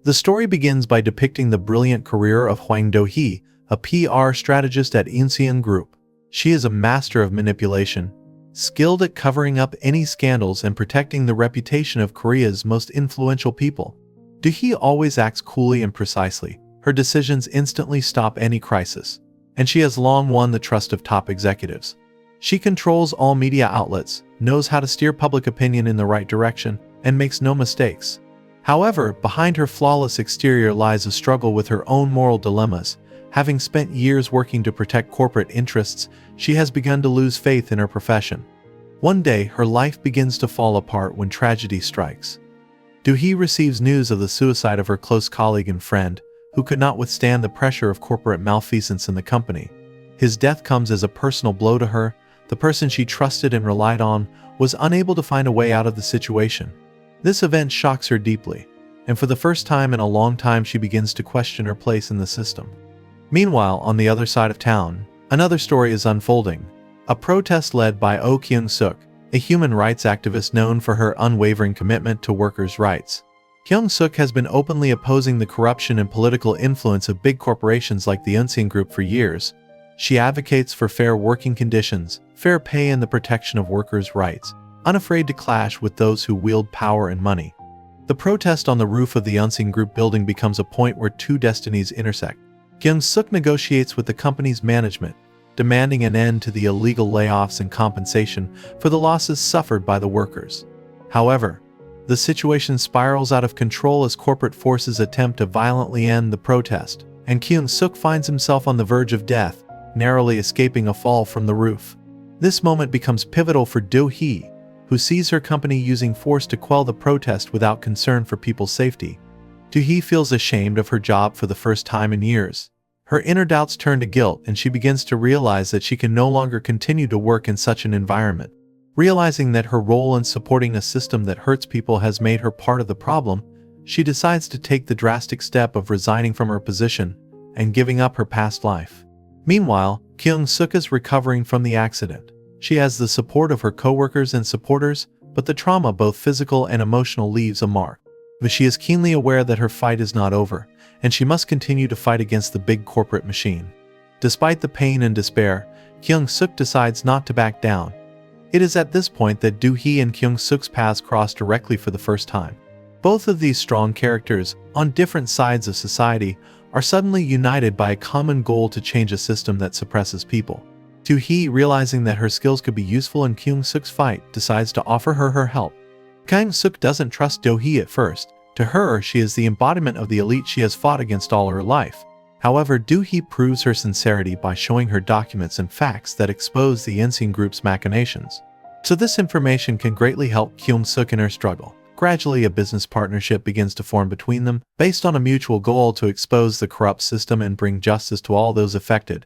The story begins by depicting the brilliant career of Hwang Do-hee, a PR strategist at Incheon Group. She is a master of manipulation, skilled at covering up any scandals and protecting the reputation of Korea's most influential people. Do-hee always acts coolly and precisely. Her decisions instantly stop any crisis, and she has long won the trust of top executives. She controls all media outlets, knows how to steer public opinion in the right direction, and makes no mistakes. However, behind her flawless exterior lies a struggle with her own moral dilemmas. Having spent years working to protect corporate interests, she has begun to lose faith in her profession. One day, her life begins to fall apart when tragedy strikes. Do-hee receives news of the suicide of her close colleague and friend, who could not withstand the pressure of corporate malfeasance in the company. His death comes as a personal blow to her. The person she trusted and relied on was unable to find a way out of the situation. This event shocks her deeply, and for the first time in a long time she begins to question her place in the system. Meanwhile, on the other side of town, another story is unfolding. A protest led by Oh Kyung-sook, a human rights activist known for her unwavering commitment to workers' rights. Kyung-sook has been openly opposing the corruption and political influence of big corporations like the Incheon Group for years. She advocates for fair working conditions, fair pay, and the protection of workers' rights, unafraid to clash with those who wield power and money. The protest on the roof of the Incheon Group building becomes a point where two destinies intersect. Kyung-sook negotiates with the company's management, demanding an end to the illegal layoffs and compensation for the losses suffered by the workers. However, the situation spirals out of control as corporate forces attempt to violently end the protest, and Kyung-sook finds himself on the verge of death, narrowly escaping a fall from the roof. This moment becomes pivotal for Do-hee, who sees her company using force to quell the protest without concern for people's safety. Do-hee feels ashamed of her job for the first time in years. Her inner doubts turn to guilt, and she begins to realize that she can no longer continue to work in such an environment. Realizing that her role in supporting a system that hurts people has made her part of the problem, she decides to take the drastic step of resigning from her position and giving up her past life. Meanwhile, Kyung-sook is recovering from the accident. She has the support of her co-workers and supporters, but the trauma, both physical and emotional, leaves a mark. But she is keenly aware that her fight is not over, and she must continue to fight against the big corporate machine. Despite the pain and despair, Kyung-sook decides not to back down. It is at this point that Do-hee and Kyung-sook's paths cross directly for the first time. Both of these strong characters, on different sides of society, are suddenly united by a common goal to change a system that suppresses people. Do-hee, realizing that her skills could be useful in Kyung-sook's fight, decides to offer her help. Kyung-sook doesn't trust Do-hee at first. To her, she is the embodiment of the elite she has fought against all her life. However, Do-hee proves her sincerity by showing her documents and facts that expose the Incheon Group's machinations. So this information can greatly help Kyung-sook in her struggle. Gradually, a business partnership begins to form between them, based on a mutual goal to expose the corrupt system and bring justice to all those affected.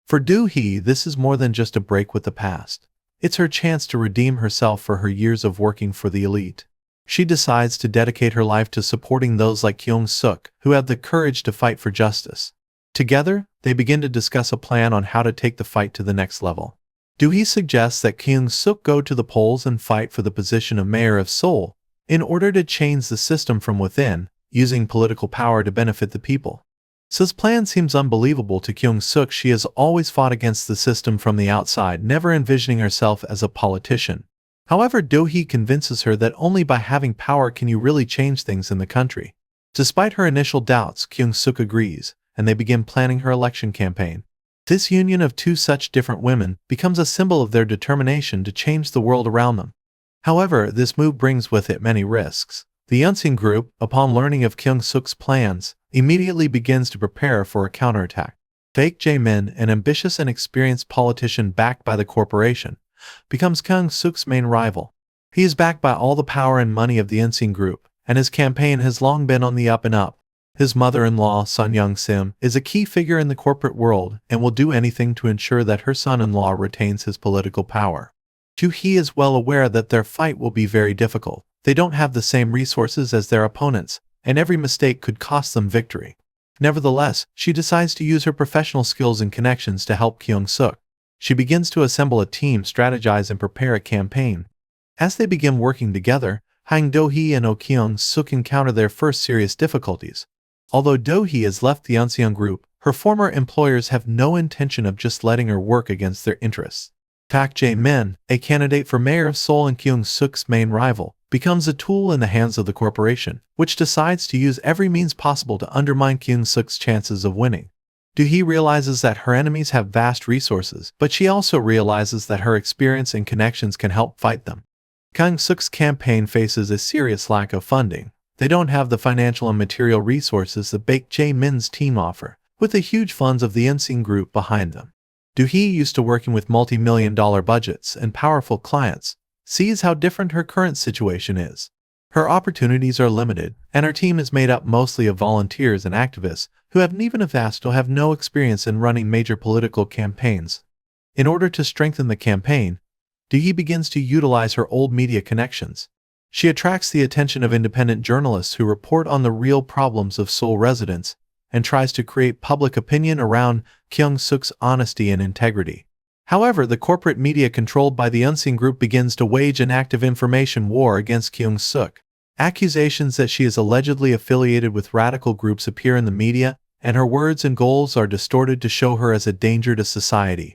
For Do-hee, this is more than just a break with the past. It's her chance to redeem herself for her years of working for the elite. She decides to dedicate her life to supporting those like Kyung-sook, who have the courage to fight for justice. Together, they begin to discuss a plan on how to take the fight to the next level. Do-hee suggests that Kyung-sook go to the polls and fight for the position of mayor of Seoul, in order to change the system from within, using political power to benefit the people. So's plan seems unbelievable to Kyung-sook. She has always fought against the system from the outside, never envisioning herself as a politician. However, Do-hee convinces her that only by having power can you really change things in the country. Despite her initial doubts, Kyung-sook agrees, and they begin planning her election campaign. This union of two such different women becomes a symbol of their determination to change the world around them. However, this move brings with it many risks. The Incheon Group, upon learning of Kyung-sook's plans, immediately begins to prepare for a counterattack. Baek Jae-min, an ambitious and experienced politician backed by the corporation, becomes Kyung-sook's main rival. He is backed by all the power and money of the Incheon Group, and his campaign has long been on the up and up. His mother-in-law, Sun Young-sim, is a key figure in the corporate world and will do anything to ensure that her son-in-law retains his political power. Do-hee is well aware that their fight will be very difficult. They don't have the same resources as their opponents, and every mistake could cost them victory. Nevertheless, she decides to use her professional skills and connections to help Kyung-sook. She begins to assemble a team, strategize, and prepare a campaign. As they begin working together, Hwang Do-hee and Oh Kyung-sook encounter their first serious difficulties. Although Do-hee has left the Inseon group, her former employers have no intention of just letting her work against their interests. Park Jae-min, a candidate for mayor of Seoul and Kyung-sook's main rival, becomes a tool in the hands of the corporation, which decides to use every means possible to undermine Kyung-sook's chances of winning. Do-hee realizes that her enemies have vast resources, but she also realizes that her experience and connections can help fight them. Kyung-sook's campaign faces a serious lack of funding. They don't have the financial and material resources that Park Jae-min's team offer, with the huge funds of the Inseon group behind them. Do-hee, used to working with multi-million-dollar budgets and powerful clients, sees how different her current situation is. Her opportunities are limited, and her team is made up mostly of volunteers and activists who have no experience in running major political campaigns. In order to strengthen the campaign, Do-hee begins to utilize her old media connections. She attracts the attention of independent journalists who report on the real problems of Seoul residents and tries to create public opinion around Kyung-sook's honesty and integrity. However, the corporate media controlled by the Inseon group begins to wage an active information war against Kyung-sook. Accusations that she is allegedly affiliated with radical groups appear in the media, and her words and goals are distorted to show her as a danger to society.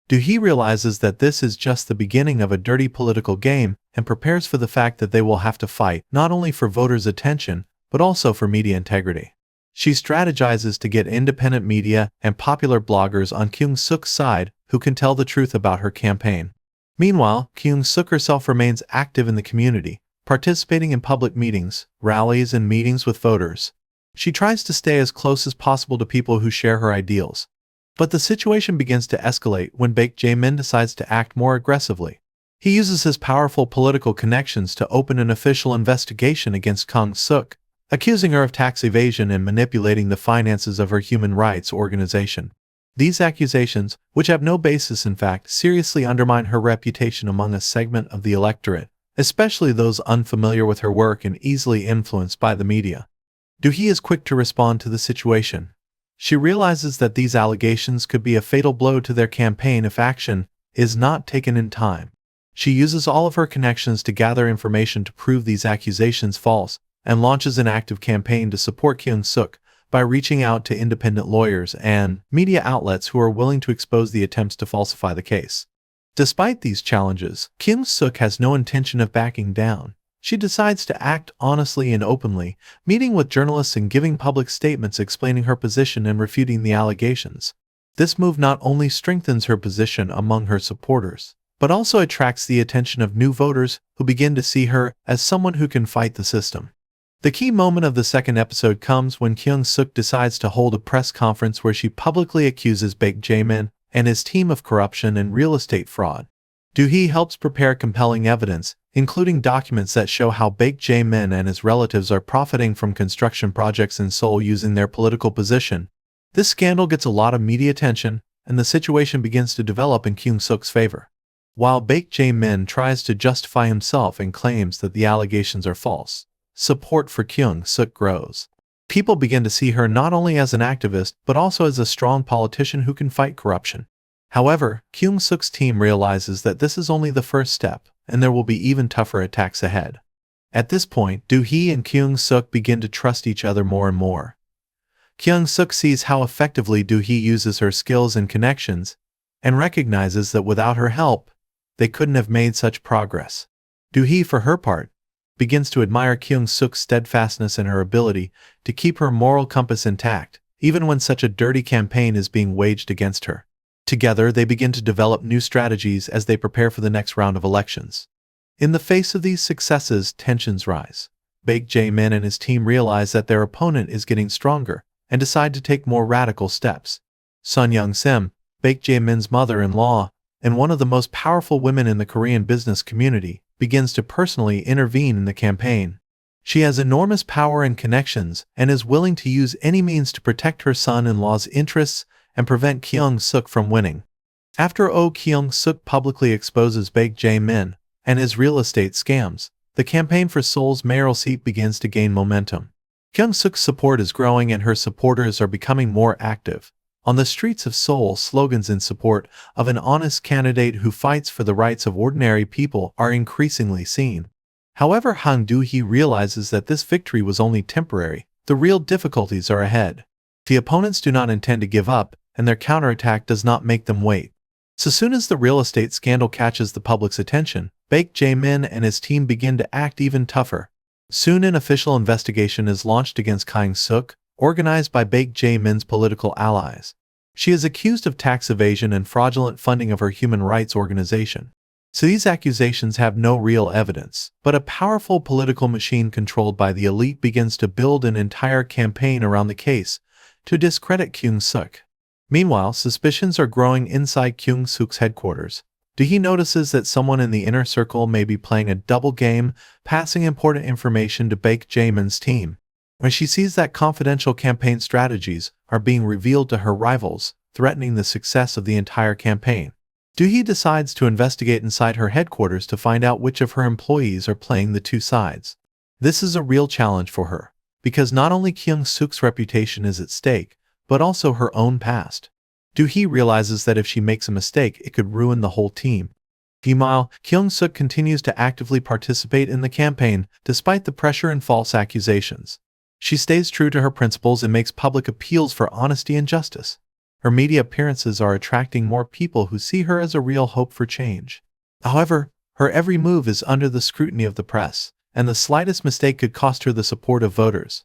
Do-hee realizes that this is just the beginning of a dirty political game and prepares for the fact that they will have to fight not only for voters' attention, but also for media integrity. She strategizes to get independent media and popular bloggers on Kyung-sook's side who can tell the truth about her campaign. Meanwhile, Kyung-sook herself remains active in the community, participating in public meetings, rallies, and meetings with voters. She tries to stay as close as possible to people who share her ideals. But the situation begins to escalate when Park Jae-min decides to act more aggressively. He uses his powerful political connections to open an official investigation against Kyung-sook, accusing her of tax evasion and manipulating the finances of her human rights organization. These accusations, which have no basis in fact, seriously undermine her reputation among a segment of the electorate, especially those unfamiliar with her work and easily influenced by the media. Do-hee is quick to respond to the situation. She realizes that these allegations could be a fatal blow to their campaign if action is not taken in time. She uses all of her connections to gather information to prove these accusations false, and launches an active campaign to support Kyung-sook by reaching out to independent lawyers and media outlets who are willing to expose the attempts to falsify the case. Despite these challenges, Kyung-sook has no intention of backing down. She decides to act honestly and openly, meeting with journalists and giving public statements explaining her position and refuting the allegations. This move not only strengthens her position among her supporters, but also attracts the attention of new voters who begin to see her as someone who can fight the system. The key moment of the second episode comes when Kyung-sook decides to hold a press conference where she publicly accuses Park Jae-min and his team of corruption and real estate fraud. Do-hee helps prepare compelling evidence, including documents that show how Park Jae-min and his relatives are profiting from construction projects in Seoul using their political position. This scandal gets a lot of media attention, and the situation begins to develop in Kyung-sook's favor. While Park Jae-min tries to justify himself and claims that the allegations are false, support for Kyung-sook grows. People begin to see her not only as an activist, but also as a strong politician who can fight corruption. However, Kyung-sook's team realizes that this is only the first step, and there will be even tougher attacks ahead. At this point, Do-hee and Kyung-sook begin to trust each other more and more. Kyung-sook sees how effectively Do-hee uses her skills and connections, and recognizes that without her help, they couldn't have made such progress. Do-hee, for her part, begins to admire Kyung-sook's steadfastness and her ability to keep her moral compass intact, even when such a dirty campaign is being waged against her. Together, they begin to develop new strategies as they prepare for the next round of elections. In the face of these successes, tensions rise. Park Jae-min and his team realize that their opponent is getting stronger and decide to take more radical steps. Sun Young-sim, Park Jae-min's mother-in-law, and one of the most powerful women in the Korean business community, begins to personally intervene in the campaign. She has enormous power and connections and is willing to use any means to protect her son-in-law's interests and prevent Kyung-sook from winning. After Oh Kyung-sook publicly exposes Park Jae-min and his real estate scams, the campaign for Seoul's mayoral seat begins to gain momentum. Kyung-sook's support is growing and her supporters are becoming more active. On the streets of Seoul, slogans in support of an honest candidate who fights for the rights of ordinary people are increasingly seen. However, Hwang Do-hee realizes that this victory was only temporary. The real difficulties are ahead. The opponents do not intend to give up, and their counterattack does not make them wait. So soon as the real estate scandal catches the public's attention, Baek Jae-min and his team begin to act even tougher. Soon an official investigation is launched against Oh Kyung-sook, organized by Baek Jae-min's political allies. She is accused of tax evasion and fraudulent funding of her human rights organization. So these accusations have no real evidence, but a powerful political machine controlled by the elite begins to build an entire campaign around the case to discredit Kyung-sook. Meanwhile, suspicions are growing inside Kyung-sook's headquarters. Do-hee notices that someone in the inner circle may be playing a double game, passing important information to Baek Jae-min's team. When she sees that confidential campaign strategies are being revealed to her rivals, threatening the success of the entire campaign, Do-hee decides to investigate inside her headquarters to find out which of her employees are playing the two sides. This is a real challenge for her, because not only Kyung-sook's reputation is at stake, but also her own past. Do-hee realizes that if she makes a mistake, it could ruin the whole team. Meanwhile, Kyung-sook continues to actively participate in the campaign, despite the pressure and false accusations. She stays true to her principles and makes public appeals for honesty and justice. Her media appearances are attracting more people who see her as a real hope for change. However, her every move is under the scrutiny of the press, and the slightest mistake could cost her the support of voters.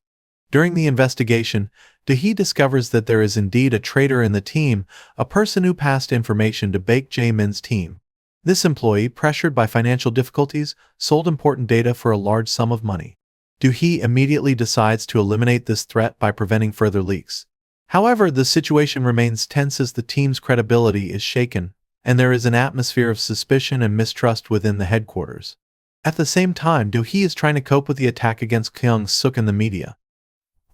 During the investigation, Do-hee discovers that there is indeed a traitor in the team, a person who passed information to Baek Jae-min's team. This employee, pressured by financial difficulties, sold important data for a large sum of money. Do-hee immediately decides to eliminate this threat by preventing further leaks. However, the situation remains tense as the team's credibility is shaken, and there is an atmosphere of suspicion and mistrust within the headquarters. At the same time, Do-hee is trying to cope with the attack against Kyung-sook in the media.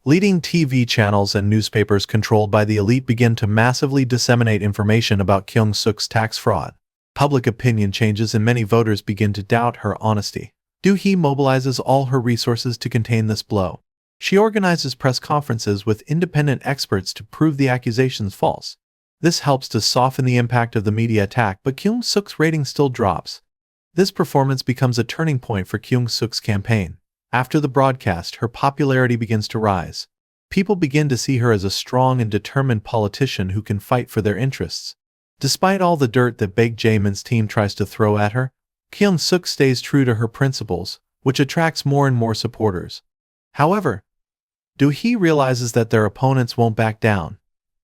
Leading TV channels and newspapers controlled by the elite begin to massively disseminate information about Kyung-sook's tax fraud. Public opinion changes and many voters begin to doubt her honesty. Do-hee mobilizes all her resources to contain this blow. She organizes press conferences with independent experts to prove the accusations false. This helps to soften the impact of the media attack, but Kyung-sook's rating still drops. This performance becomes a turning point for Kyung-sook's campaign. After the broadcast, her popularity begins to rise. People begin to see her as a strong and determined politician who can fight for their interests. Despite all the dirt that Baek Jae-min's team tries to throw at her, Kyung-sook stays true to her principles, which attracts more and more supporters. However, Do-hee realizes that their opponents won't back down.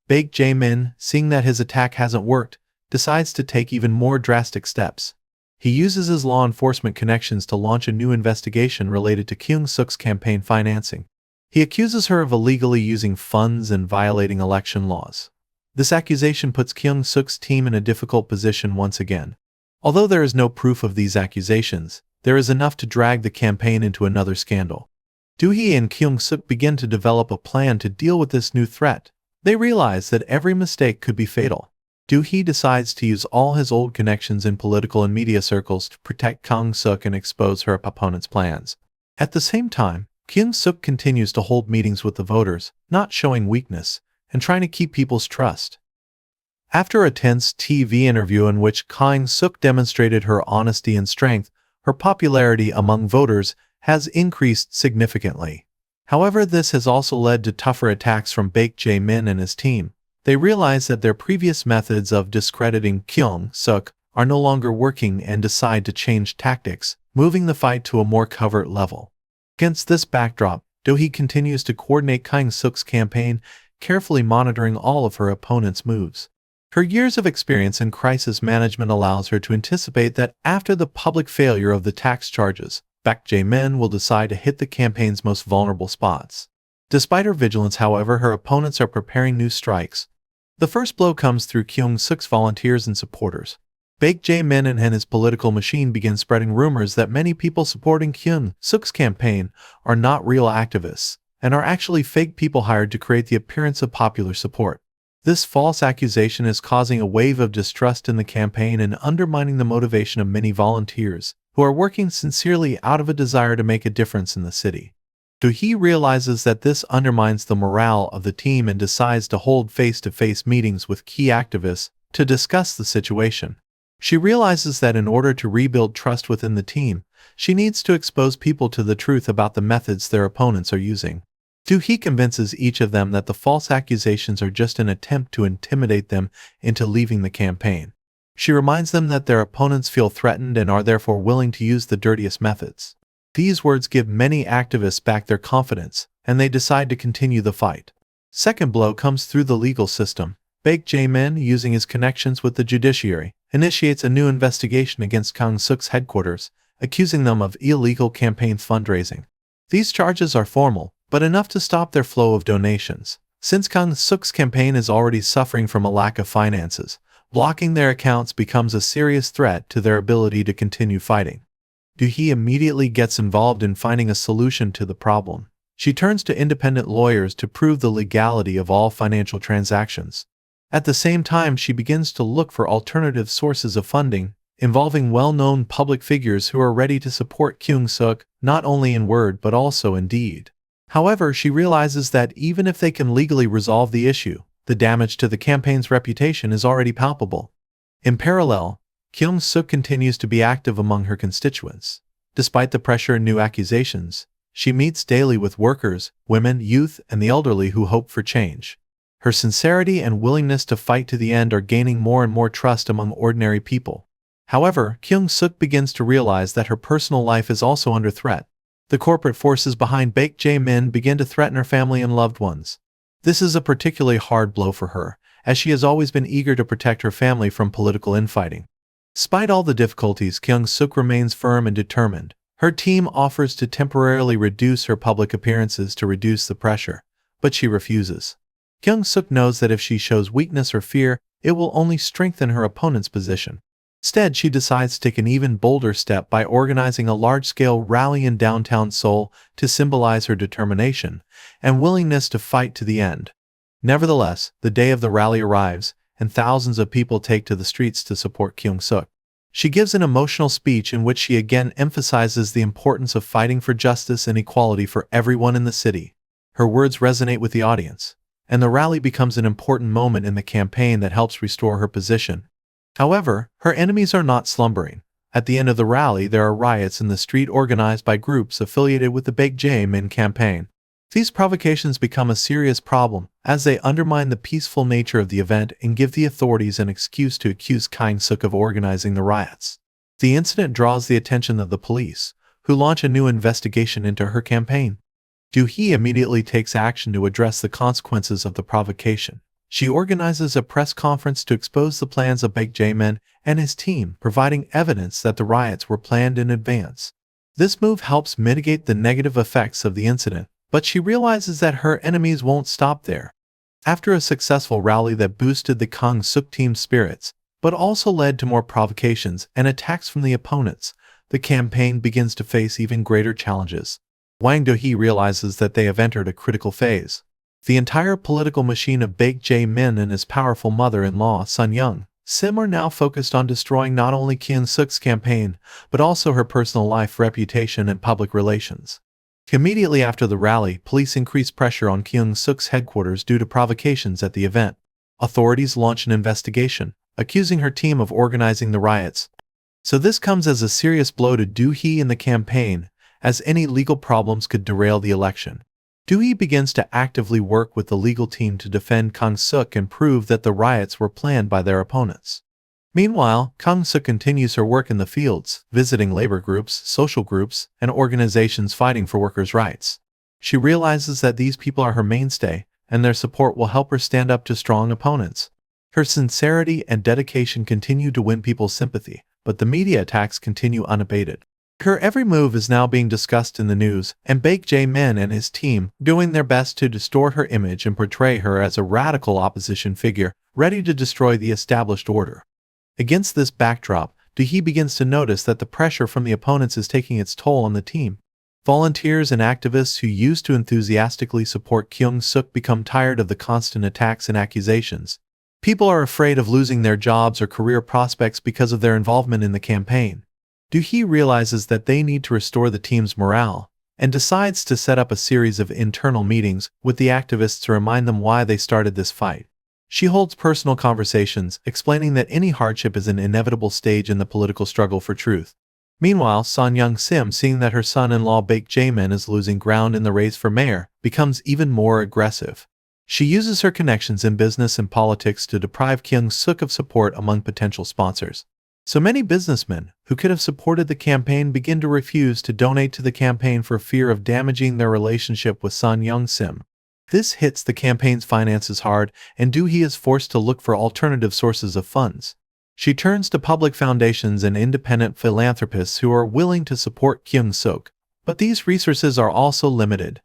Baek Jae-min, seeing that his attack hasn't worked, decides to take even more drastic steps. He uses his law enforcement connections to launch a new investigation related to Kyung-sook's campaign financing. He accuses her of illegally using funds and violating election laws. This accusation puts Kyung-sook's team in a difficult position once again. Although there is no proof of these accusations, there is enough to drag the campaign into another scandal. Do-hee and Kyung-sook begin to develop a plan to deal with this new threat. They realize that every mistake could be fatal. Do-hee decides to use all his old connections in political and media circles to protect Kyung-sook and expose her opponent's plans. At the same time, Kyung-sook continues to hold meetings with the voters, not showing weakness, and trying to keep people's trust. After a tense TV interview in which Kyung-sook demonstrated her honesty and strength, her popularity among voters has increased significantly. However, this has also led to tougher attacks from Baek Jae-min and his team. They realize that their previous methods of discrediting Kyung-sook are no longer working and decide to change tactics, moving the fight to a more covert level. Against this backdrop, Do-hee continues to coordinate Kyung-sook's campaign, carefully monitoring all of her opponent's moves. Her years of experience in crisis management allows her to anticipate that after the public failure of the tax charges, Baek Jae-min will decide to hit the campaign's most vulnerable spots. Despite her vigilance, however, her opponents are preparing new strikes. The first blow comes through Kyung-sook's volunteers and supporters. Baek Jae-min and his political machine begin spreading rumors that many people supporting Kyung-sook's campaign are not real activists, and are actually fake people hired to create the appearance of popular support. This false accusation is causing a wave of distrust in the campaign and undermining the motivation of many volunteers, who are working sincerely out of a desire to make a difference in the city. Do-hee realizes that this undermines the morale of the team and decides to hold face-to-face meetings with key activists to discuss the situation. She realizes that in order to rebuild trust within the team, she needs to expose people to the truth about the methods their opponents are using. Do-hee convinces each of them that the false accusations are just an attempt to intimidate them into leaving the campaign. She reminds them that their opponents feel threatened and are therefore willing to use the dirtiest methods. These words give many activists back their confidence, and they decide to continue the fight. Second blow comes through the legal system. Baek Jae-min, using his connections with the judiciary, initiates a new investigation against Kyung-sook's headquarters, accusing them of illegal campaign fundraising. These charges are formal, but enough to stop their flow of donations. Since Kyung-sook's campaign is already suffering from a lack of finances, blocking their accounts becomes a serious threat to their ability to continue fighting. Do-hee immediately gets involved in finding a solution to the problem. She turns to independent lawyers to prove the legality of all financial transactions. At the same time, she begins to look for alternative sources of funding, involving well-known public figures who are ready to support Kyung-sook, not only in word but also in deed. However, she realizes that even if they can legally resolve the issue, the damage to the campaign's reputation is already palpable. In parallel, Kyung-sook continues to be active among her constituents. Despite the pressure and new accusations, she meets daily with workers, women, youth, and the elderly who hope for change. Her sincerity and willingness to fight to the end are gaining more and more trust among ordinary people. However, Kyung-sook begins to realize that her personal life is also under threat. The corporate forces behind Baek Jae-min begin to threaten her family and loved ones. This is a particularly hard blow for her, as she has always been eager to protect her family from political infighting. Despite all the difficulties, Kyung-sook remains firm and determined. Her team offers to temporarily reduce her public appearances to reduce the pressure, but she refuses. Kyung-sook knows that if she shows weakness or fear, it will only strengthen her opponent's position. Instead, she decides to take an even bolder step by organizing a large-scale rally in downtown Seoul to symbolize her determination and willingness to fight to the end. Nevertheless, the day of the rally arrives, and thousands of people take to the streets to support Kyung-sook. She gives an emotional speech in which she again emphasizes the importance of fighting for justice and equality for everyone in the city. Her words resonate with the audience, and the rally becomes an important moment in the campaign that helps restore her position. However, her enemies are not slumbering. At the end of the rally, there are riots in the street organized by groups affiliated with the Baek Jae-min campaign. These provocations become a serious problem, as they undermine the peaceful nature of the event and give the authorities an excuse to accuse Kyung-sook of organizing the riots. The incident draws the attention of the police, who launch a new investigation into her campaign. Do-hee immediately takes action to address the consequences of the provocation. She organizes a press conference to expose the plans of Baek Jae-min and his team, providing evidence that the riots were planned in advance. This move helps mitigate the negative effects of the incident, but she realizes that her enemies won't stop there. After a successful rally that boosted the Kyung-sook team's spirits, but also led to more provocations and attacks from the opponents, the campaign begins to face even greater challenges. Hwang Do-hee realizes that they have entered a critical phase. The entire political machine of Baek Jae-min and his powerful mother-in-law, Sun Young-sim, are now focused on destroying not only Kyung-sook's campaign, but also her personal life, reputation, and public relations. Immediately after the rally, police increase pressure on Kyung-sook's headquarters due to provocations at the event. Authorities launch an investigation, accusing her team of organizing the riots. So this comes as a serious blow to Do-hee and the campaign, as any legal problems could derail the election. Do-hee begins to actively work with the legal team to defend Kyung-sook and prove that the riots were planned by their opponents. Meanwhile, Kyung-sook continues her work in the fields, visiting labor groups, social groups, and organizations fighting for workers' rights. She realizes that these people are her mainstay, and their support will help her stand up to strong opponents. Her sincerity and dedication continue to win people's sympathy, but the media attacks continue unabated. Her every move is now being discussed in the news, and Baek Jae-min and his team doing their best to distort her image and portray her as a radical opposition figure, ready to destroy the established order. Against this backdrop, Do-hee begins to notice that the pressure from the opponents is taking its toll on the team. Volunteers and activists who used to enthusiastically support Kyung-sook become tired of the constant attacks and accusations. People are afraid of losing their jobs or career prospects because of their involvement in the campaign. Do-hee realizes that they need to restore the team's morale, and decides to set up a series of internal meetings with the activists to remind them why they started this fight. She holds personal conversations, explaining that any hardship is an inevitable stage in the political struggle for truth. Meanwhile, Son Young-sim, seeing that her son-in-law Baek Jae-min is losing ground in the race for mayor, becomes even more aggressive. She uses her connections in business and politics to deprive Kyung-sook of support among potential sponsors. So many businessmen who could have supported the campaign begin to refuse to donate to the campaign for fear of damaging their relationship with Son Young-sim. This hits the campaign's finances hard, and Do-hee is forced to look for alternative sources of funds. She turns to public foundations and independent philanthropists who are willing to support Kyung-sook, but these resources are also limited.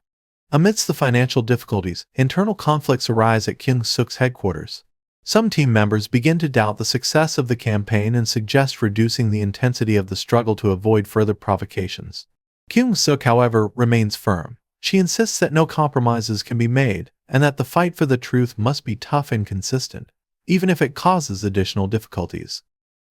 Amidst the financial difficulties, internal conflicts arise at Kyung-sook's headquarters. Some team members begin to doubt the success of the campaign and suggest reducing the intensity of the struggle to avoid further provocations. Kyung-sook, however, remains firm. She insists that no compromises can be made, and that the fight for the truth must be tough and consistent, even if it causes additional difficulties.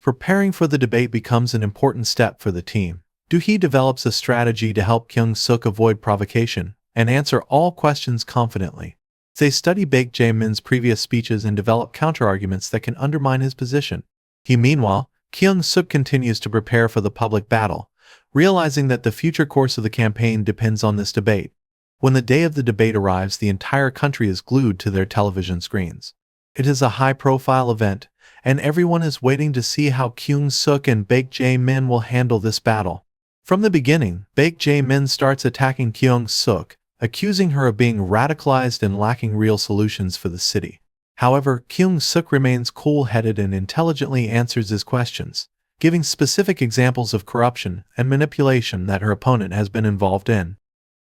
Preparing for the debate becomes an important step for the team. Do-hee develops a strategy to help Kyung-sook avoid provocation and answer all questions confidently. They study Baek Jae-min's previous speeches and develop counterarguments that can undermine his position. Meanwhile, Kyung-sook continues to prepare for the public battle, realizing that the future course of the campaign depends on this debate. When the day of the debate arrives, the entire country is glued to their television screens. It is a high-profile event, and everyone is waiting to see how Kyung-sook and Baek Jae-min will handle this battle. From the beginning, Baek Jae-min starts attacking Kyung-sook, accusing her of being radicalized and lacking real solutions for the city. However, Kyung-sook remains cool-headed and intelligently answers his questions, giving specific examples of corruption and manipulation that her opponent has been involved in.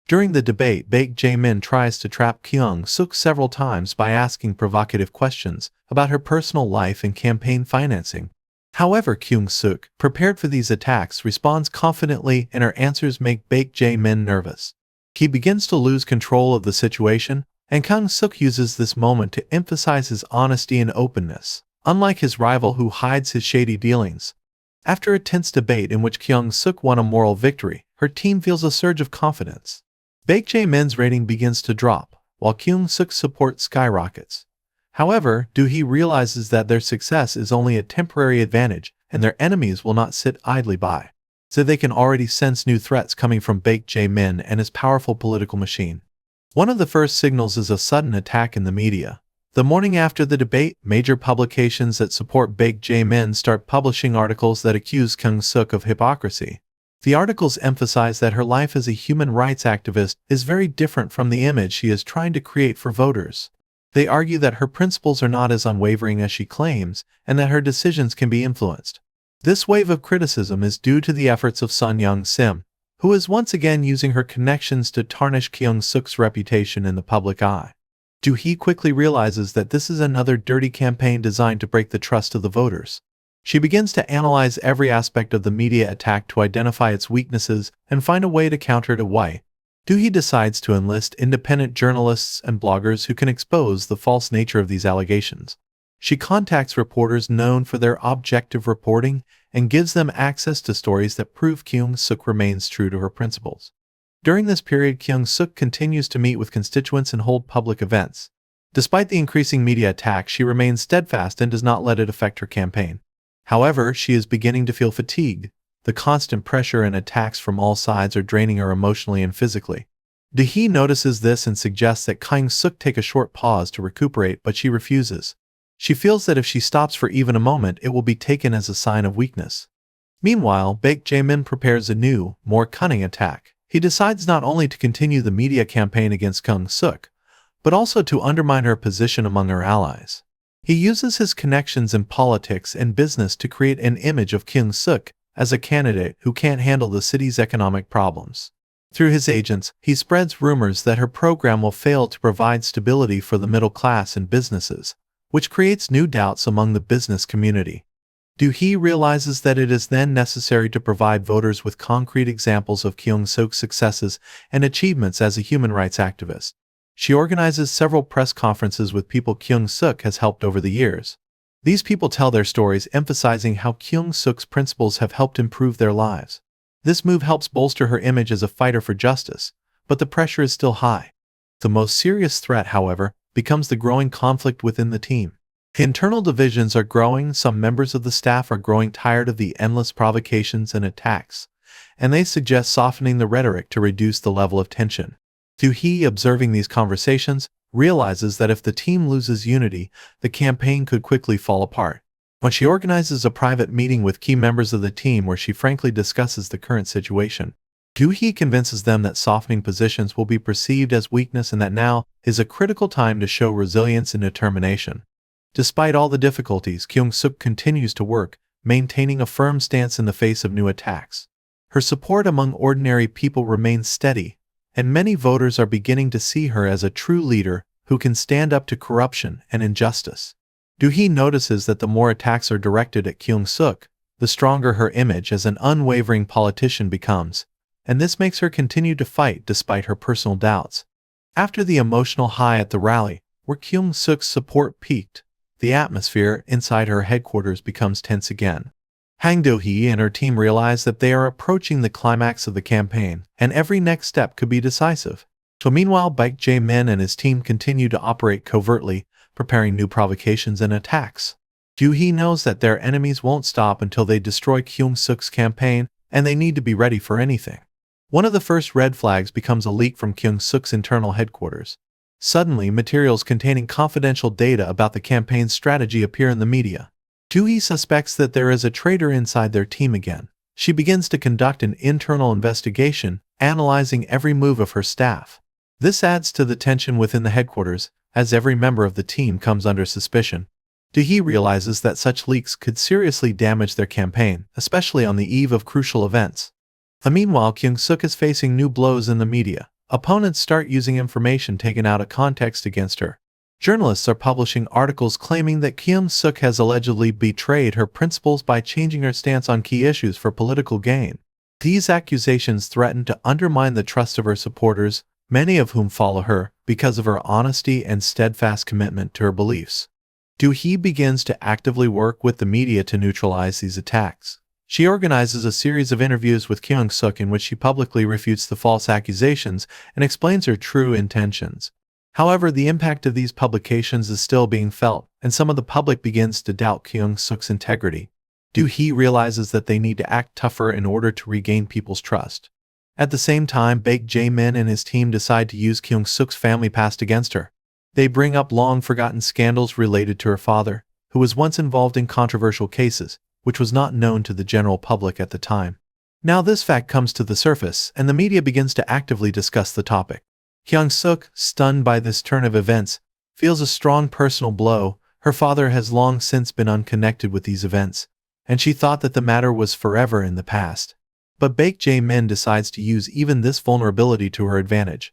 During the debate, Baek Jae-min tries to trap Kyung-sook several times by asking provocative questions about her personal life and campaign financing. However, Kyung-sook, prepared for these attacks, responds confidently, and her answers make Baek Jae-min nervous. He begins to lose control of the situation, and Kyung-sook uses this moment to emphasize his honesty and openness, unlike his rival who hides his shady dealings. After a tense debate in which Kyung-sook won a moral victory, her team feels a surge of confidence. Baek Jae-min's rating begins to drop, while Kyung-sook's support skyrockets. However, Do-hee realizes that their success is only a temporary advantage, and their enemies will not sit idly by. So they can already sense new threats coming from Baek Jae-min and his powerful political machine. One of the first signals is a sudden attack in the media. The morning after the debate, major publications that support Baek Jae-min start publishing articles that accuse Kyung-sook of hypocrisy. The articles emphasize that her life as a human rights activist is very different from the image she is trying to create for voters. They argue that her principles are not as unwavering as she claims, and that her decisions can be influenced. This wave of criticism is due to the efforts of Son Young-sim, who is once again using her connections to tarnish Kyung-sook's reputation in the public eye. Do-hee quickly realizes that this is another dirty campaign designed to break the trust of the voters. She begins to analyze every aspect of the media attack to identify its weaknesses and find a way to counter it. Do-hee decides to enlist independent journalists and bloggers who can expose the false nature of these allegations. She contacts reporters known for their objective reporting and gives them access to stories that prove Kyung-sook remains true to her principles. During this period, Kyung-sook continues to meet with constituents and hold public events. Despite the increasing media attack, she remains steadfast and does not let it affect her campaign. However, she is beginning to feel fatigued. The constant pressure and attacks from all sides are draining her emotionally and physically. Do-hee notices this and suggests that Kyung-sook take a short pause to recuperate, but she refuses. She feels that if she stops for even a moment, it will be taken as a sign of weakness. Meanwhile, Baek Jae-min prepares a new, more cunning attack. He decides not only to continue the media campaign against Kyung-sook, but also to undermine her position among her allies. He uses his connections in politics and business to create an image of Kyung-sook as a candidate who can't handle the city's economic problems. Through his agents, he spreads rumors that her program will fail to provide stability for the middle class and businesses, which creates new doubts among the business community. Do-hee realizes that it is then necessary to provide voters with concrete examples of Kyung-sook's successes and achievements as a human rights activist. She organizes several press conferences with people Kyung-sook has helped over the years. These people tell their stories, emphasizing how Kyung-sook's principles have helped improve their lives. This move helps bolster her image as a fighter for justice, but the pressure is still high. The most serious threat, however, becomes the growing conflict within the team. Internal divisions are growing, some members of the staff are growing tired of the endless provocations and attacks, and they suggest softening the rhetoric to reduce the level of tension. Do-hee, observing these conversations, realizes that if the team loses unity, the campaign could quickly fall apart. When she organizes a private meeting with key members of the team where she frankly discusses the current situation, Do-hee convinces them that softening positions will be perceived as weakness and that now is a critical time to show resilience and determination. Despite all the difficulties, Kyung-sook continues to work, maintaining a firm stance in the face of new attacks. Her support among ordinary people remains steady, and many voters are beginning to see her as a true leader who can stand up to corruption and injustice. Do-hee notices that the more attacks are directed at Kyung-sook, the stronger her image as an unwavering politician becomes, and this makes her continue to fight despite her personal doubts. After the emotional high at the rally, where Kyung-sook's support peaked, the atmosphere inside her headquarters becomes tense again. Hwang Do-hee and her team realize that they are approaching the climax of the campaign, and every next step could be decisive. So meanwhile, Baek Jae-min and his team continue to operate covertly, preparing new provocations and attacks. Do-hee knows that their enemies won't stop until they destroy Kyung-sook's campaign, and they need to be ready for anything. One of the first red flags becomes a leak from Kyung-sook's internal headquarters. Suddenly, materials containing confidential data about the campaign's strategy appear in the media. Do-hee suspects that there is a traitor inside their team again. She begins to conduct an internal investigation, analyzing every move of her staff. This adds to the tension within the headquarters, as every member of the team comes under suspicion. Do-hee realizes that such leaks could seriously damage their campaign, especially on the eve of crucial events. Meanwhile, Kyung-sook is facing new blows in the media. Opponents start using information taken out of context against her. Journalists are publishing articles claiming that Kyung-sook has allegedly betrayed her principles by changing her stance on key issues for political gain. These accusations threaten to undermine the trust of her supporters, many of whom follow her because of her honesty and steadfast commitment to her beliefs. Do-hee begins to actively work with the media to neutralize these attacks. She organizes a series of interviews with Kyung-sook in which she publicly refutes the false accusations and explains her true intentions. However, the impact of these publications is still being felt, and some of the public begins to doubt Kyung-sook's integrity. Do-hee realizes that they need to act tougher in order to regain people's trust. At the same time, Baek Jae-min and his team decide to use Kyung-sook's family past against her. They bring up long-forgotten scandals related to her father, who was once involved in controversial cases, which was not known to the general public at the time. Now this fact comes to the surface, and the media begins to actively discuss the topic. Kyung-sook, stunned by this turn of events, feels a strong personal blow. Her father has long since been unconnected with these events, and she thought that the matter was forever in the past. But Baek Jae-min decides to use even this vulnerability to her advantage.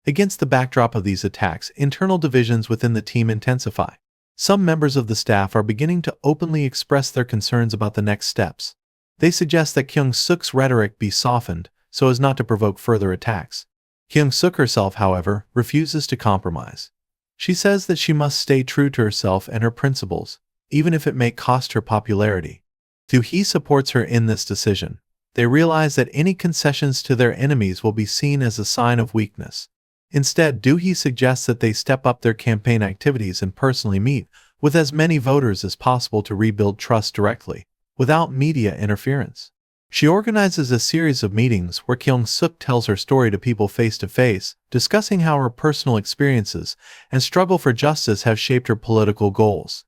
Against the backdrop of these attacks, internal divisions within the team intensify. Some members of the staff are beginning to openly express their concerns about the next steps. They suggest that Kyung-sook's rhetoric be softened so as not to provoke further attacks. Kyung-sook herself, however, refuses to compromise. She says that she must stay true to herself and her principles, even if it may cost her popularity. Do-hee supports her in this decision. They realize that any concessions to their enemies will be seen as a sign of weakness. Instead, Do-hee suggests that they step up their campaign activities and personally meet with as many voters as possible to rebuild trust directly, without media interference. She organizes a series of meetings where Kyung-sook tells her story to people face-to-face, discussing how her personal experiences and struggle for justice have shaped her political goals.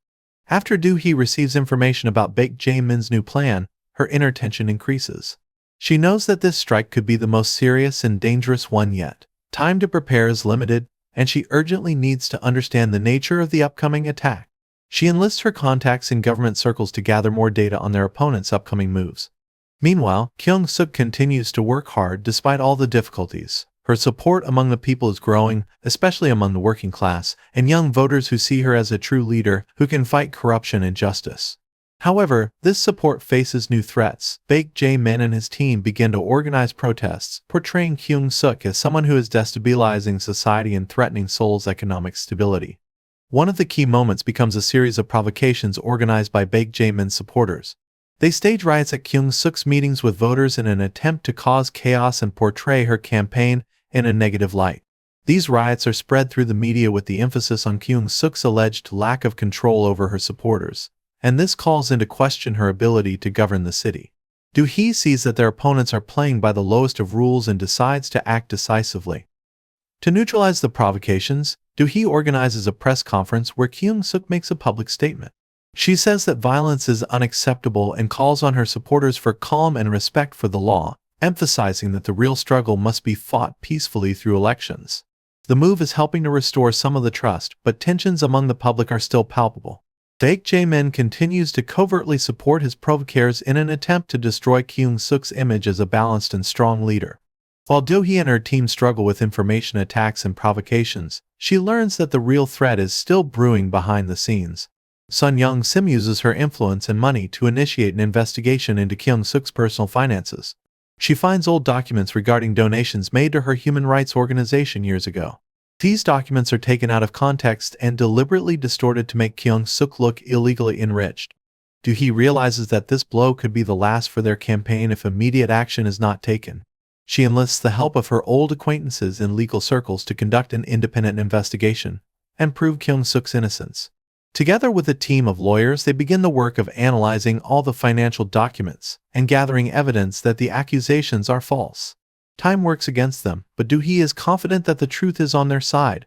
After Do-hee receives information about Baek Jae-min's new plan, her inner tension increases. She knows that this strike could be the most serious and dangerous one yet. Time to prepare is limited, and she urgently needs to understand the nature of the upcoming attack. She enlists her contacts in government circles to gather more data on their opponent's upcoming moves. Meanwhile, Kyung-sook continues to work hard despite all the difficulties. Her support among the people is growing, especially among the working class and young voters who see her as a true leader who can fight corruption and injustice. However, this support faces new threats. Baek Jae-min and his team begin to organize protests, portraying Kyung-sook as someone who is destabilizing society and threatening Seoul's economic stability. One of the key moments becomes a series of provocations organized by Baek Jae-min's supporters. They stage riots at Kyung-sook's meetings with voters in an attempt to cause chaos and portray her campaign in a negative light. These riots are spread through the media with the emphasis on Kyung-sook's alleged lack of control over her supporters, and this calls into question her ability to govern the city. Do-hee sees that their opponents are playing by the lowest of rules and decides to act decisively. To neutralize the provocations, Do-hee organizes a press conference where Kyung-sook makes a public statement. She says that violence is unacceptable and calls on her supporters for calm and respect for the law, emphasizing that the real struggle must be fought peacefully through elections. The move is helping to restore some of the trust, but tensions among the public are still palpable. Baek Jae-min continues to covertly support his provocateurs in an attempt to destroy Kyung-sook's image as a balanced and strong leader. While Do-hee and her team struggle with information attacks and provocations, she learns that the real threat is still brewing behind the scenes. Sun Young-sim uses her influence and money to initiate an investigation into Kyung-sook's personal finances. She finds old documents regarding donations made to her human rights organization years ago. These documents are taken out of context and deliberately distorted to make Kyung-sook look illegally enriched. Do-hee realizes that this blow could be the last for their campaign if immediate action is not taken. She enlists the help of her old acquaintances in legal circles to conduct an independent investigation and prove Kyung-sook's innocence. Together with a team of lawyers, they begin the work of analyzing all the financial documents and gathering evidence that the accusations are false. Time works against them, but Do-hee is confident that the truth is on their side.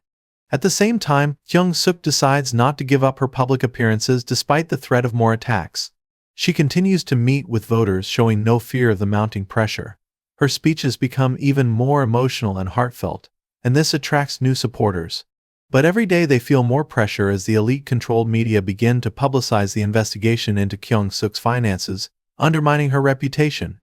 At the same time, Kyung-sook decides not to give up her public appearances despite the threat of more attacks. She continues to meet with voters, showing no fear of the mounting pressure. Her speeches become even more emotional and heartfelt, and this attracts new supporters. But every day they feel more pressure as the elite-controlled media begin to publicize the investigation into Kyung-sook's finances, undermining her reputation.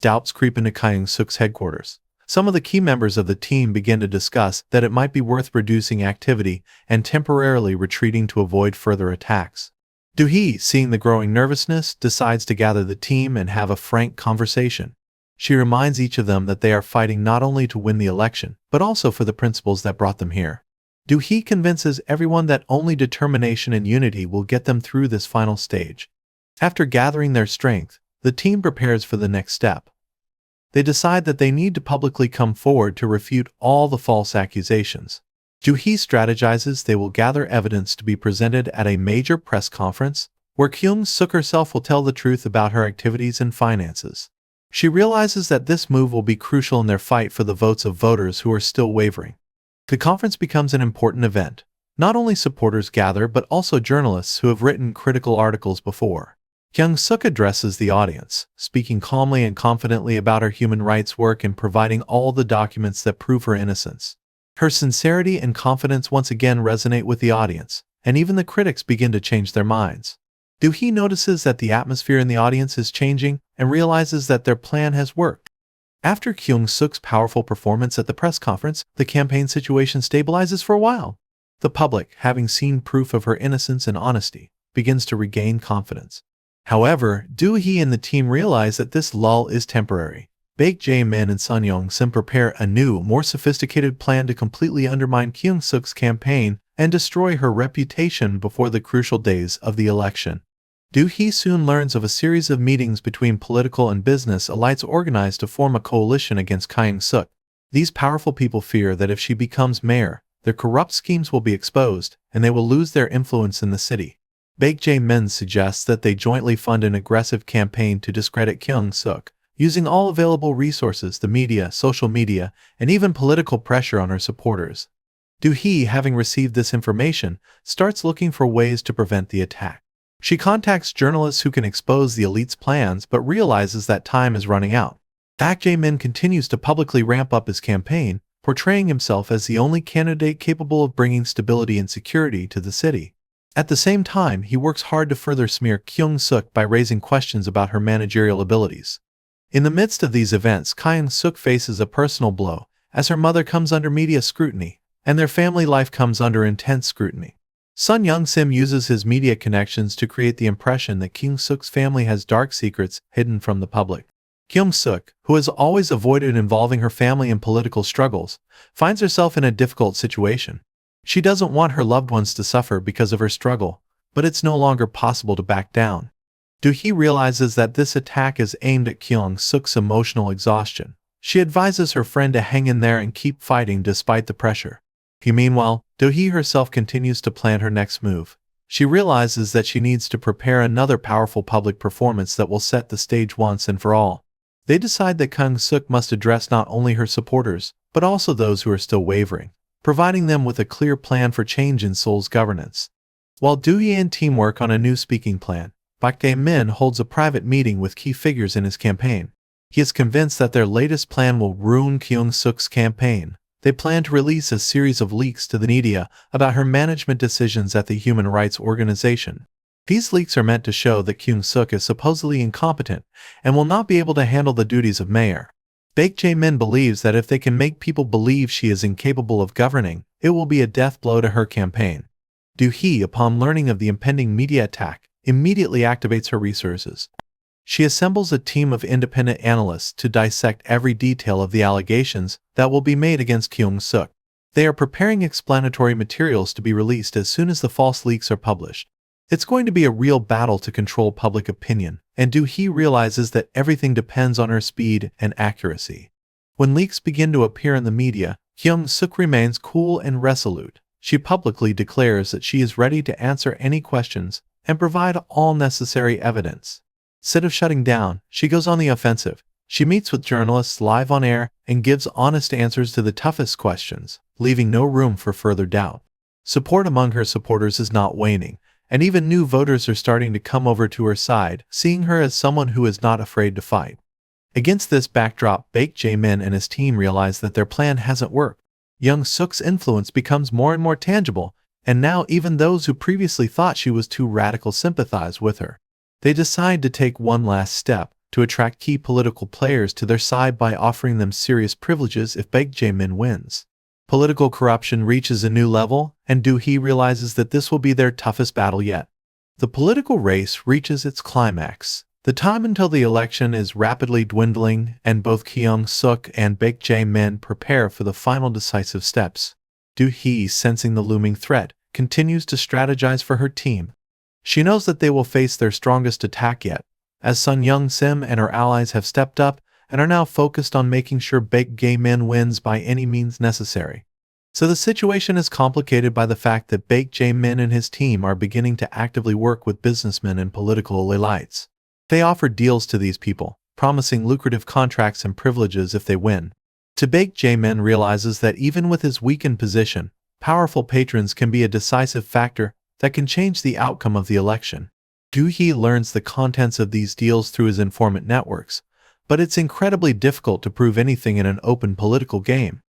Doubts creep into Kyung-sook's headquarters. Some of the key members of the team begin to discuss that it might be worth reducing activity and temporarily retreating to avoid further attacks. Do-hee, seeing the growing nervousness, decides to gather the team and have a frank conversation. She reminds each of them that they are fighting not only to win the election, but also for the principles that brought them here. Do-hee convinces everyone that only determination and unity will get them through this final stage. After gathering their strength, the team prepares for the next step. They decide that they need to publicly come forward to refute all the false accusations. Do-hee strategizes they will gather evidence to be presented at a major press conference, where Kyung-sook herself will tell the truth about her activities and finances. She realizes that this move will be crucial in their fight for the votes of voters who are still wavering. The conference becomes an important event. Not only supporters gather, but also journalists who have written critical articles before. Kyung-sook addresses the audience, speaking calmly and confidently about her human rights work and providing all the documents that prove her innocence. Her sincerity and confidence once again resonate with the audience, and even the critics begin to change their minds. Do-hee notices that the atmosphere in the audience is changing and realizes that their plan has worked. After Kyung-sook's powerful performance at the press conference, the campaign situation stabilizes for a while. The public, having seen proof of her innocence and honesty, begins to regain confidence. However, Do-hee and the team realize that this lull is temporary. Baek Jae-min and Sun Young-sim prepare a new, more sophisticated plan to completely undermine Kyung-sook's campaign and destroy her reputation before the crucial days of the election. Do-hee soon learns of a series of meetings between political and business elites organized to form a coalition against Kyung-sook. These powerful people fear that if she becomes mayor, their corrupt schemes will be exposed, and they will lose their influence in the city. Baek Jae-min suggests that they jointly fund an aggressive campaign to discredit Kyung-sook, using all available resources, the media, social media, and even political pressure on her supporters. Do-hee, having received this information, starts looking for ways to prevent the attack. She contacts journalists who can expose the elite's plans but realizes that time is running out. Baek Jae-min continues to publicly ramp up his campaign, portraying himself as the only candidate capable of bringing stability and security to the city. At the same time, he works hard to further smear Kyung-sook by raising questions about her managerial abilities. In the midst of these events, Kyung-sook faces a personal blow, as her mother comes under media scrutiny, and their family life comes under intense scrutiny. Sun Young-sim uses his media connections to create the impression that Kyung-sook's family has dark secrets hidden from the public. Kyung-sook, who has always avoided involving her family in political struggles, finds herself in a difficult situation. She doesn't want her loved ones to suffer because of her struggle, but it's no longer possible to back down. Do-hee realizes that this attack is aimed at Kyung-sook's emotional exhaustion. She advises her friend to hang in there and keep fighting despite the pressure. Meanwhile, Do-hee herself continues to plan her next move. She realizes that she needs to prepare another powerful public performance that will set the stage once and for all. They decide that Kyung-sook must address not only her supporters, but also those who are still wavering, providing them with a clear plan for change in Seoul's governance. While Do-hee and team work on a new speaking plan, Baek Jae-min holds a private meeting with key figures in his campaign. He is convinced that their latest plan will ruin Kyung-sook's campaign. They plan to release a series of leaks to the media about her management decisions at the human rights organization. These leaks are meant to show that Kyung-sook is supposedly incompetent and will not be able to handle the duties of mayor. Baek Jae-min believes that if they can make people believe she is incapable of governing, it will be a death blow to her campaign. Do-hee, upon learning of the impending media attack, immediately activates her resources. She assembles a team of independent analysts to dissect every detail of the allegations that will be made against Kyung-sook. They are preparing explanatory materials to be released as soon as the false leaks are published. It's going to be a real battle to control public opinion, and Do-hee realizes that everything depends on her speed and accuracy. When leaks begin to appear in the media, Kyung-sook remains cool and resolute. She publicly declares that she is ready to answer any questions and provide all necessary evidence. Instead of shutting down, she goes on the offensive. She meets with journalists live on air and gives honest answers to the toughest questions, leaving no room for further doubt. Support among her supporters is not waning, and even new voters are starting to come over to her side, seeing her as someone who is not afraid to fight. Against this backdrop, Baek Jae-min and his team realize that their plan hasn't worked. Kyung-sook's influence becomes more and more tangible, and now even those who previously thought she was too radical sympathize with her. They decide to take one last step, to attract key political players to their side by offering them serious privileges if Baek Jae-min wins. Political corruption reaches a new level, and Do-hee realizes that this will be their toughest battle yet. The political race reaches its climax. The time until the election is rapidly dwindling, and both Kyung-sook and Baek Jae-min prepare for the final decisive steps. Do-hee, sensing the looming threat, continues to strategize for her team. She knows that they will face their strongest attack yet, as Sun Young-sim and her allies have stepped up and are now focused on making sure Baek Jae-min wins by any means necessary. So the situation is complicated by the fact that Baek Jae-min and his team are beginning to actively work with businessmen and political elites. They offer deals to these people, promising lucrative contracts and privileges if they win. Baek Jae-min realizes that even with his weakened position, powerful patrons can be a decisive factor that can change the outcome of the election. Do-hee learns the contents of these deals through his informant networks, but it's incredibly difficult to prove anything in an open political game.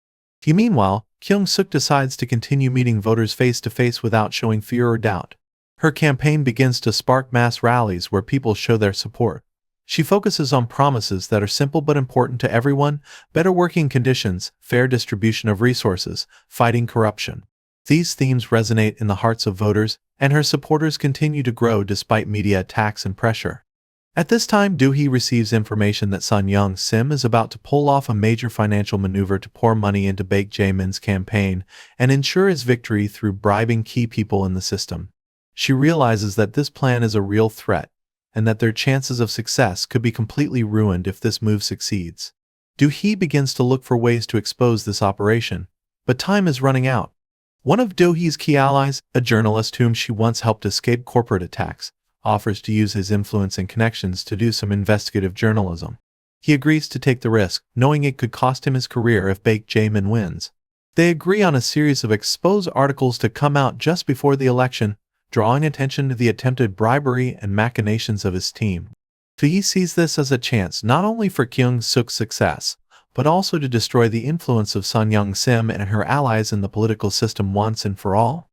Meanwhile, Kyung-sook decides to continue meeting voters face-to-face without showing fear or doubt. Her campaign begins to spark mass rallies where people show their support. She focuses on promises that are simple but important to everyone: better working conditions, fair distribution of resources, fighting corruption. These themes resonate in the hearts of voters, and her supporters continue to grow despite media attacks and pressure. At this time, Do-hee receives information that Sun Young-sim is about to pull off a major financial maneuver to pour money into Baek Jae-min's campaign and ensure his victory through bribing key people in the system. She realizes that this plan is a real threat, and that their chances of success could be completely ruined if this move succeeds. Do-hee begins to look for ways to expose this operation, but time is running out. One of Do-hee's key allies, a journalist whom she once helped escape corporate attacks, offers to use his influence and connections to do some investigative journalism. He agrees to take the risk, knowing it could cost him his career if Baek Jae-min wins. They agree on a series of exposed articles to come out just before the election, drawing attention to the attempted bribery and machinations of his team. Do-hee sees this as a chance not only for Kyung-sook's success, but also to destroy the influence of Sun Young-sim and her allies in the political system once and for all.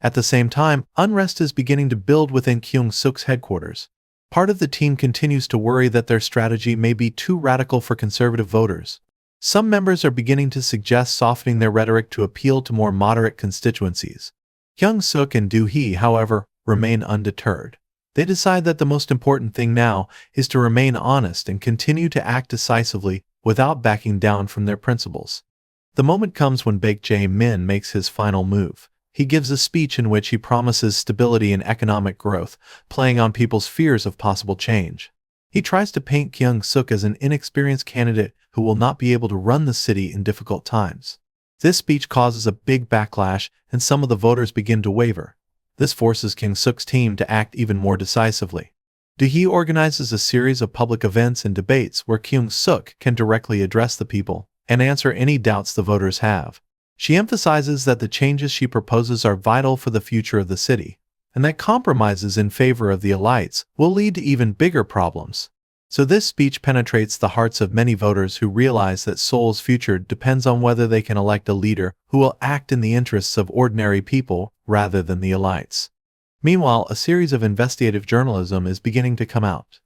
At the same time, unrest is beginning to build within Kyung-sook's headquarters. Part of the team continues to worry that their strategy may be too radical for conservative voters. Some members are beginning to suggest softening their rhetoric to appeal to more moderate constituencies. Kyung-sook and Do-hee, however, remain undeterred. They decide that the most important thing now is to remain honest and continue to act decisively without backing down from their principles. The moment comes when Baek Jae-min makes his final move. He gives a speech in which he promises stability and economic growth, playing on people's fears of possible change. He tries to paint Kyung-sook as an inexperienced candidate who will not be able to run the city in difficult times. This speech causes a big backlash, and some of the voters begin to waver. This forces Kyung-sook's team to act even more decisively. Do-hee organizes a series of public events and debates where Kyung-sook can directly address the people and answer any doubts the voters have. She emphasizes that the changes she proposes are vital for the future of the city, and that compromises in favor of the elites will lead to even bigger problems. So this speech penetrates the hearts of many voters who realize that Seoul's future depends on whether they can elect a leader who will act in the interests of ordinary people rather than the elites. Meanwhile, a series of investigative journalism is beginning to come out.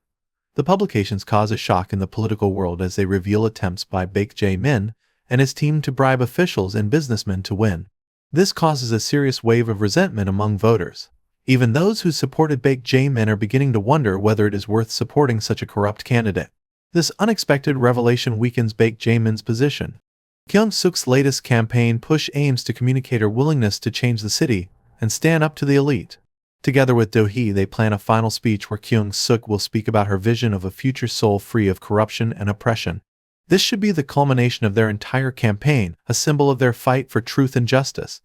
The publications cause a shock in the political world as they reveal attempts by Baek Jae-min and his team to bribe officials and businessmen to win. This causes a serious wave of resentment among voters. Even those who supported Baek Jae-min are beginning to wonder whether it is worth supporting such a corrupt candidate. This unexpected revelation weakens Baek Jae-min's position. Kyung-sook's latest campaign push aims to communicate her willingness to change the city and stand up to the elite. Together with Do-hee, they plan a final speech where Kyung-sook will speak about her vision of a future Seoul free of corruption and oppression. This should be the culmination of their entire campaign, a symbol of their fight for truth and justice.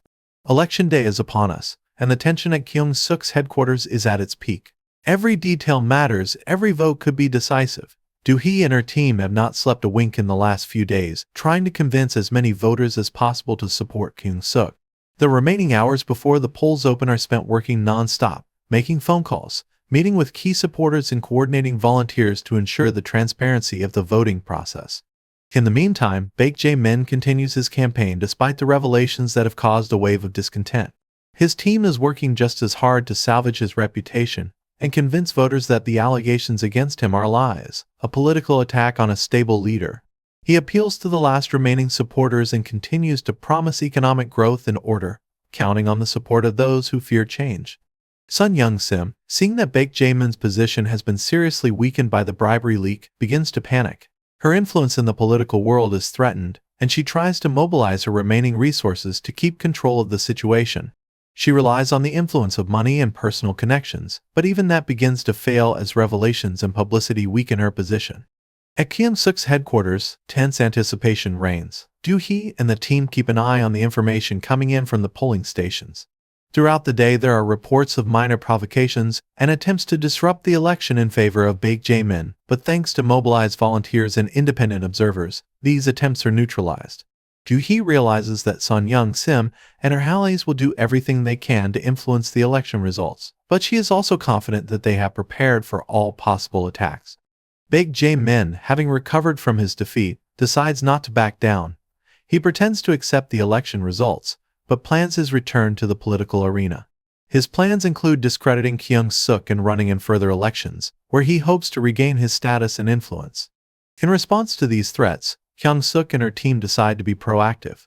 Election day is upon us, and the tension at Kyung-sook's headquarters is at its peak. Every detail matters, every vote could be decisive. Do-hee and her team have not slept a wink in the last few days, trying to convince as many voters as possible to support Kyung-sook. The remaining hours before the polls open are spent working non-stop, making phone calls, meeting with key supporters and coordinating volunteers to ensure the transparency of the voting process. In the meantime, Baek Jae-min continues his campaign despite the revelations that have caused a wave of discontent. His team is working just as hard to salvage his reputation and convince voters that the allegations against him are lies, a political attack on a stable leader. He appeals to the last remaining supporters and continues to promise economic growth and order, counting on the support of those who fear change. Sun Young-sim, seeing that Baek Jae-min's position has been seriously weakened by the bribery leak, begins to panic. Her influence in the political world is threatened, and she tries to mobilize her remaining resources to keep control of the situation. She relies on the influence of money and personal connections, but even that begins to fail as revelations and publicity weaken her position. At Kyung-sook's headquarters, tense anticipation reigns. Do-hee and the team keep an eye on the information coming in from the polling stations. Throughout the day, there are reports of minor provocations and attempts to disrupt the election in favor of Baek Jae-min, but thanks to mobilized volunteers and independent observers, these attempts are neutralized. Do-hee realizes that Sun Young-sim and her allies will do everything they can to influence the election results, but she is also confident that they have prepared for all possible attacks. Baek Jae-min, having recovered from his defeat, decides not to back down. He pretends to accept the election results, but plans his return to the political arena. His plans include discrediting Kyung-sook and running in further elections, where he hopes to regain his status and influence. In response to these threats, Kyung-sook and her team decide to be proactive.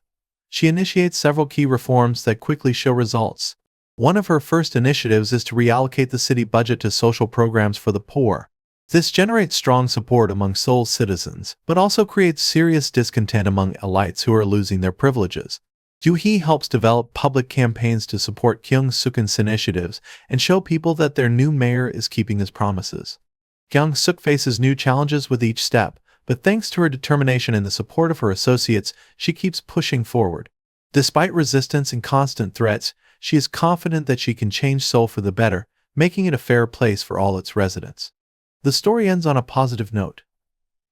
She initiates several key reforms that quickly show results. One of her first initiatives is to reallocate the city budget to social programs for the poor. This generates strong support among Seoul's citizens, but also creates serious discontent among elites who are losing their privileges. Do-hee helps develop public campaigns to support Kyung-sook's initiatives and show people that their new mayor is keeping his promises. Kyung-sook faces new challenges with each step, but thanks to her determination and the support of her associates, she keeps pushing forward. Despite resistance and constant threats, she is confident that she can change Seoul for the better, making it a fair place for all its residents. The story ends on a positive note.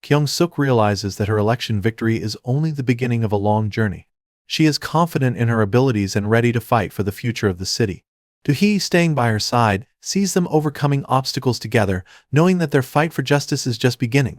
Kyung-sook realizes that her election victory is only the beginning of a long journey. She is confident in her abilities and ready to fight for the future of the city. Do-hee, staying by her side, sees them overcoming obstacles together, knowing that their fight for justice is just beginning.